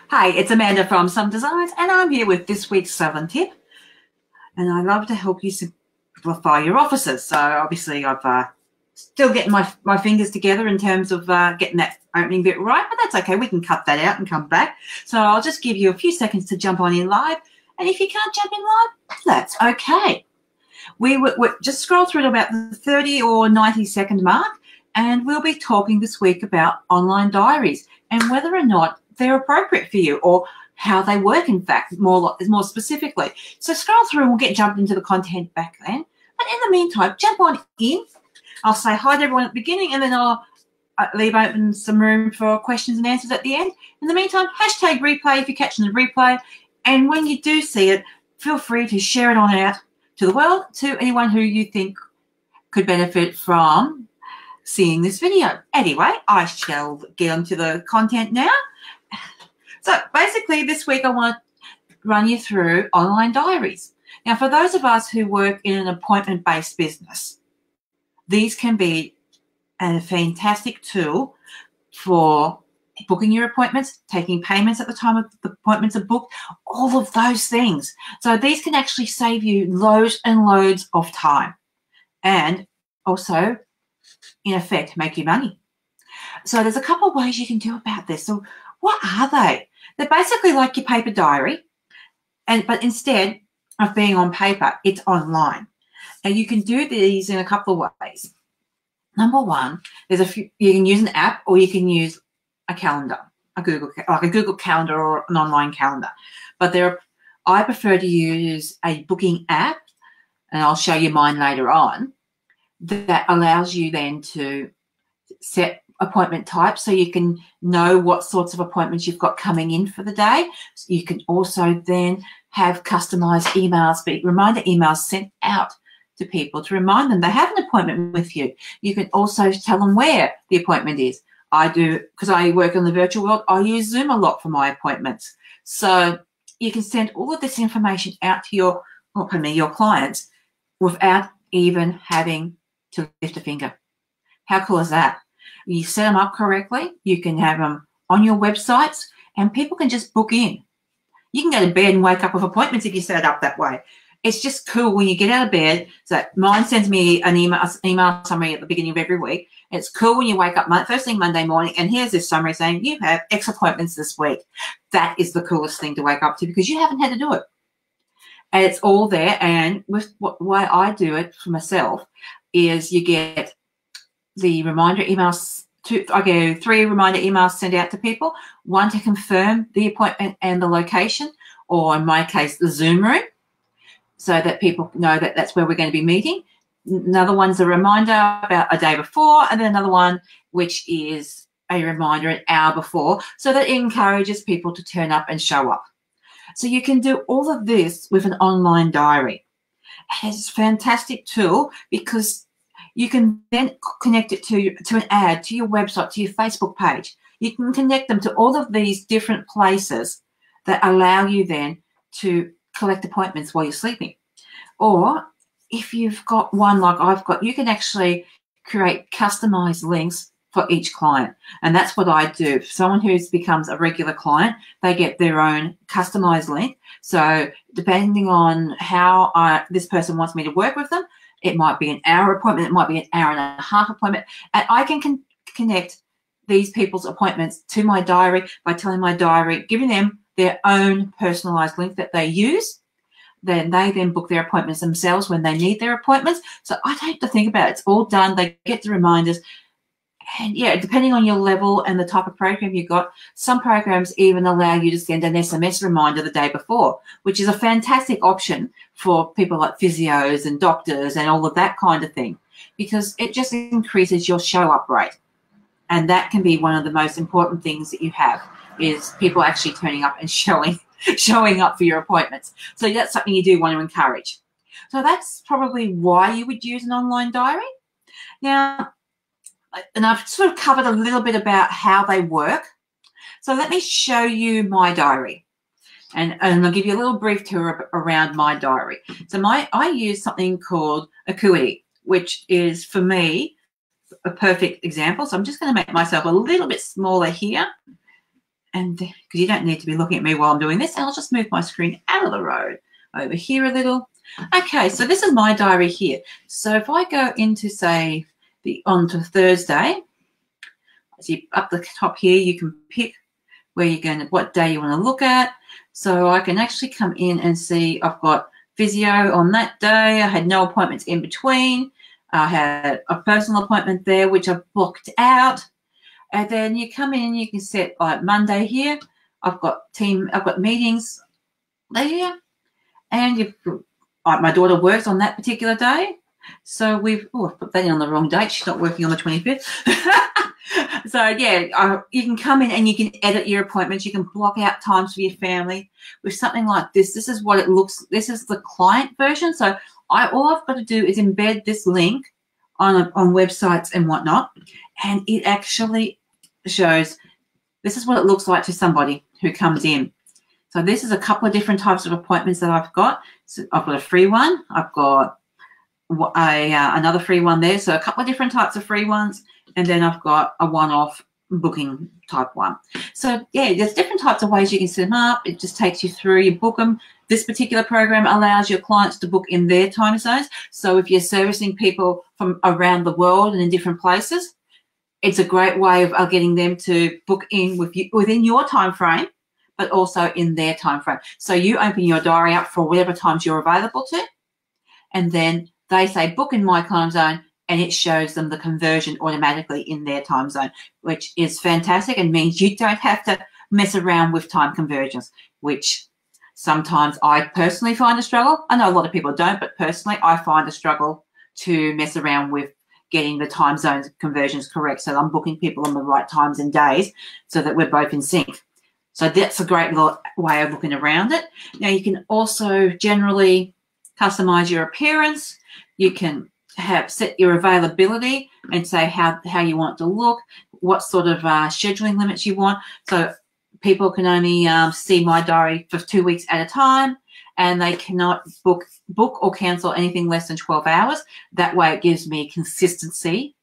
Hi, it's Amanda from Some Designs, and I'm here with this week's Southern tip. And I love to help you simplify your offices. So obviously I've still getting my fingers together in terms of getting that opening bit right, but that's okay. We can cut that out and come back. So I'll just give you a few seconds to jump on in live. And if you can't jump in live, that's okay. We just scroll through to about the 30 or 90-second mark, and we'll be talking this week about online diaries and whether or not they're appropriate for you, or how they work, in fact, more specifically. So scroll through and we'll get jumped into the content back then. But in the meantime, jump on in. I'll say hi to everyone at the beginning, and then I'll leave open some room for questions and answers at the end. In the meantime, hashtag replay if you're catching the replay. And when you do see it, feel free to share it on out to the world, to anyone who you think could benefit from seeing this video. Anyway, I shall get onto the content now. So basically this week I want to run you through online diaries. Now, for those of us who work in an appointment-based business, these can be a fantastic tool for booking your appointments, taking payments at the time of the appointments are booked, all of those things. So these can actually save you loads and loads of time and also, in effect, make you money. So there's a couple of ways you can do about this. So what are they? They're basically like your paper diary, but instead of being on paper, it's online. And you can do these in a couple of ways. Number one, there's a few. You can use an app, or you can use a calendar, like a Google Calendar or an online calendar. But I prefer to use a booking app, and I'll show you mine later on, that allows you then to set appointment types, so you can know what sorts of appointments you've got coming in for the day. So you can also then have customized emails, reminder emails sent out to people to remind them they have an appointment with you. You can also tell them where the appointment is. I do, because I work in the virtual world, I use Zoom a lot for my appointments. So you can send all of this information out to your clients without even having to lift a finger. How cool is that? You set them up correctly, you can have them on your websites, and people can just book in. You can go to bed and wake up with appointments if you set it up that way. It's just cool when you get out of bed. So mine sends me an email summary at the beginning of every week. It's cool when you wake up first thing Monday morning, and here's this summary saying you have X appointments this week. That is the coolest thing to wake up to, because you haven't had to do it. And it's all there. And with the way I do it for myself is you get the reminder emails. I get 3 reminder emails sent out to people. One to confirm the appointment and the location, or in my case, the Zoom room, so that people know that that's where we're going to be meeting. Another one's a reminder about a day before, and then another one which is a reminder an hour before, so that it encourages people to turn up and show up. So you can do all of this with an online diary. It's a fantastic tool because you can then connect it to an ad, to your website, to your Facebook page. You can connect them to all of these different places that allow you then to collect appointments while you're sleeping. Or if you've got one like I've got, you can actually create customized links for each client. And that's what I do. If someone who becomes a regular client, they get their own customized link. So depending on how this person wants me to work with them, it might be an hour appointment, it might be an hour and a half appointment, and I can connect these people's appointments to my diary by telling my diary, giving them their own personalized link that they use. Then they book their appointments themselves when they need their appointments. So I don't have to think about it. It's all done. They get the reminders. And yeah, depending on your level and the type of program you've got, some programs even allow you to send an SMS reminder the day before, which is a fantastic option for people like physios and doctors and all of that kind of thing, because it just increases your show up rate. And that can be one of the most important things that you have, is people actually turning up and showing up for your appointments. So that's something you do want to encourage. So that's probably why you would use an online diary. Now, and I've sort of covered a little bit about how they work. So let me show you my diary. And I'll give you a little brief tour around my diary. So I use something called Acuity, which is, for me, a perfect example. So I'm just going to make myself a little bit smaller here. and because you don't need to be looking at me while I'm doing this, and I'll just move my screen out of the road over here a little. Okay, so this is my diary here. So if I go into, say, onto Thursday, see up the top here, you can pick where you're going to, what day you want to look at. So I can actually come in and see I've got physio on that day. I had no appointments in between. I had a personal appointment there, which I've blocked out. And then you come in and you can set like Monday here. I've got meetings there. And my daughter works on that particular day. So I put that in on the wrong date. She's not working on the 25th. So yeah, you can come in and you can edit your appointments. You can block out times for your family with something like this. This is what it looks. This is the client version. So all I've got to do is embed this link on websites and whatnot, and it actually shows this is what it looks like to somebody who comes in. So this is a couple of different types of appointments that I've got. So I've got a free one. I've got another free one there. So a couple of different types of free ones. And then I've got a one-off booking type one. So yeah, there's different types of ways you can set them up. It just takes you through, you book them. This particular program allows your clients to book in their time zones. So if you're servicing people from around the world and in different places, it's a great way of getting them to book in with you within your time frame, but also in their time frame. So you open your diary up for whatever times you're available to, and then they say book in my time zone, and it shows them the conversion automatically in their time zone, which is fantastic and means you don't have to mess around with time conversions, which sometimes I personally find a struggle. I know a lot of people don't, but personally I find a struggle to mess around with getting the time zones conversions correct. So I'm booking people on the right times and days so that we're both in sync. So that's a great way of looking around it. Now you can also generally customize your appearance. You can set your availability and say how you want to look, what sort of scheduling limits you want. So people can only see my diary for 2 weeks at a time, and they cannot book or cancel anything less than 12 hours. That way it gives me consistency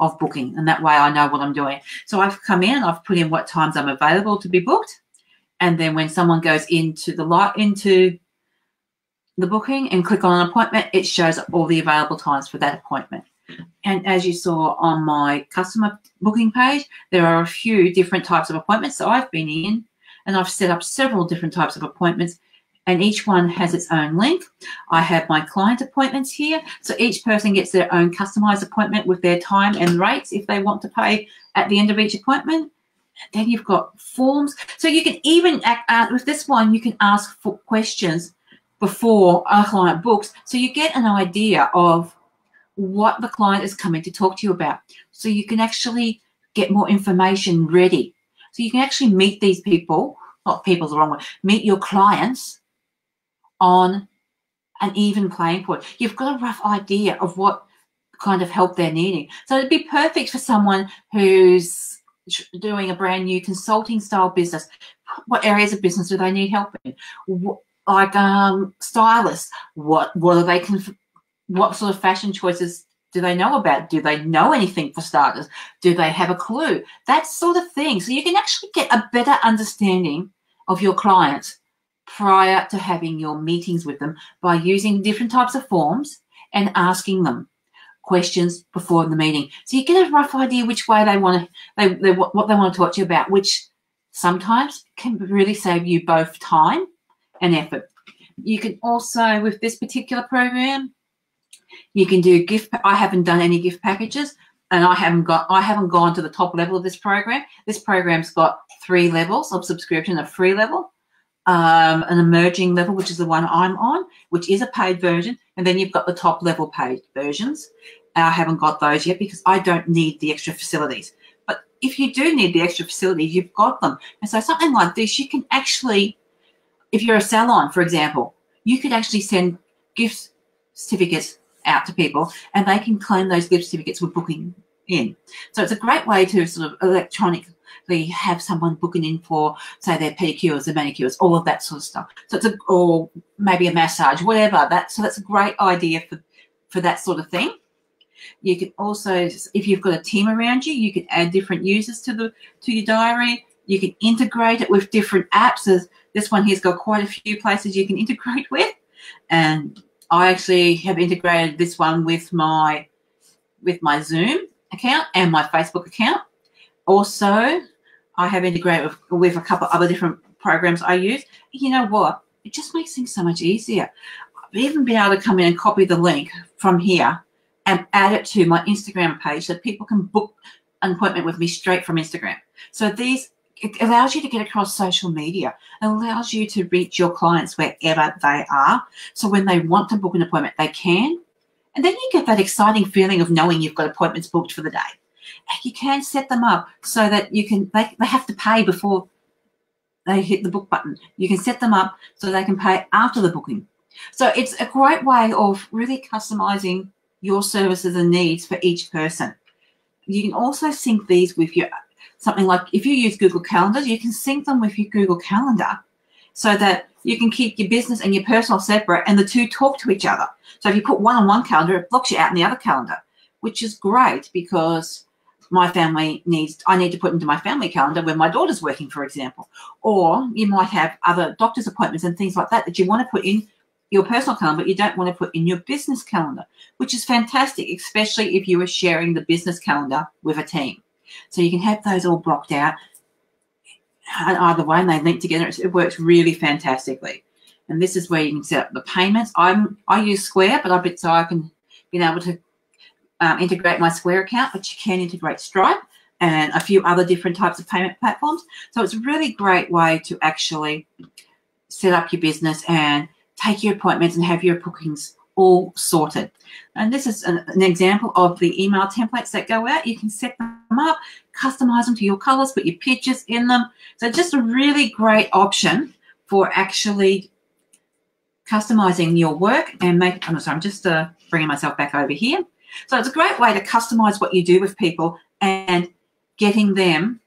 of booking, and that way I know what I'm doing. So I've come in, I've put in what times I'm available to be booked, and then when someone goes into the booking and click on an appointment, it shows all the available times for that appointment. And as you saw on my customer booking page, there are a few different types of appointments. So I've been in and I've set up several different types of appointments, and each one has its own link. I have my client appointments here. So each person gets their own customized appointment with their time and rates if they want to pay at the end of each appointment. Then you've got forms. So you can even, with this one, you can ask for questions before a client books, so you get an idea of what the client is coming to talk to you about. So you can actually get more information ready. So you can actually meet these people, not people's the wrong word, meet your clients on an even playing field. You've got a rough idea of what kind of help they're needing. So it'd be perfect for someone who's doing a brand new consulting style business. What areas of business do they need help in? Like stylists, what are they? What sort of fashion choices do they know about? Do they know anything for starters? Do they have a clue? That sort of thing. So you can actually get a better understanding of your clients prior to having your meetings with them by using different types of forms and asking them questions before the meeting. So you get a rough idea which way they want to, what they want to talk to you about, which sometimes can really save you both time and effort. You can also, with this particular program, you can do I haven't done any gift packages, and I haven't gone to the top level of this program. This program's got 3 levels of subscription: a free level, an emerging level, which is the one I'm on, which is a paid version, and then you've got the top level paid versions. I haven't got those yet because I don't need the extra facilities. But if you do need the extra facilities, you've got them. And so something like this, you can actually, if you're a salon, for example, you could actually send gift certificates out to people, and they can claim those gift certificates with booking in. So it's a great way to sort of electronically have someone booking in for, say, their pedicures, their manicures, all of that sort of stuff. So or maybe a massage, whatever. So that's a great idea for that sort of thing. You can also, if you've got a team around you, you can add different users to your diary. You can integrate it with different apps. This one here's got quite a few places you can integrate with. And I actually have integrated this one with my Zoom account and my Facebook account. Also, I have integrated with a couple of other different programs I use. You know what? It just makes things so much easier. I've even been able to come in and copy the link from here and add it to my Instagram page so people can book an appointment with me straight from Instagram. So it allows you to get across social media. It allows you to reach your clients wherever they are. So when they want to book an appointment, they can. And then you get that exciting feeling of knowing you've got appointments booked for the day. And you can set them up so that they have to pay before they hit the book button. You can set them up so they can pay after the booking. So it's a great way of really customizing your services and needs for each person. You can also sync these with something like if you use Google Calendars, you can sync them with your Google Calendar so that you can keep your business and your personal separate and the two talk to each other. So if you put one on one calendar, it blocks you out in the other calendar, which is great because I need to put into my family calendar when my daughter's working, for example. Or you might have other doctor's appointments and things like that you want to put in your personal calendar, but you don't want to put in your business calendar, which is fantastic, especially if you are sharing the business calendar with a team. So you can have those all blocked out either way and they link together. It works really fantastically. And this is where you can set up the payments. I use Square, but I've been able to integrate my Square account, but you can integrate Stripe and a few other different types of payment platforms. So it's a really great way to actually set up your business and take your appointments and have your bookings all sorted. And this is an example of the email templates that go out. You can set them up, customize them to your colors, put your pictures in them. So just a really great option for actually customizing your work and I'm just bringing myself back over here. So it's a great way to customize what you do with people and getting them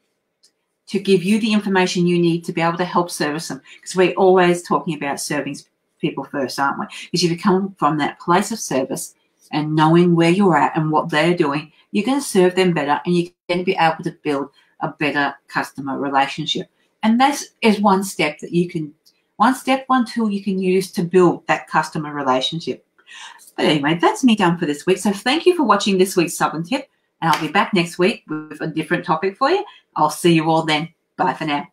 to give you the information you need to be able to help service them. Because we're always talking about serving people first, aren't we? Because if you come from that place of service and knowing where you're at and what they're doing, you're going to serve them better and you're going to be able to build a better customer relationship. And that is one tool you can use to build that customer relationship. But anyway, that's me done for this week. So thank you for watching this week's Southern Tip. And I'll be back next week with a different topic for you. I'll see you all then. Bye for now.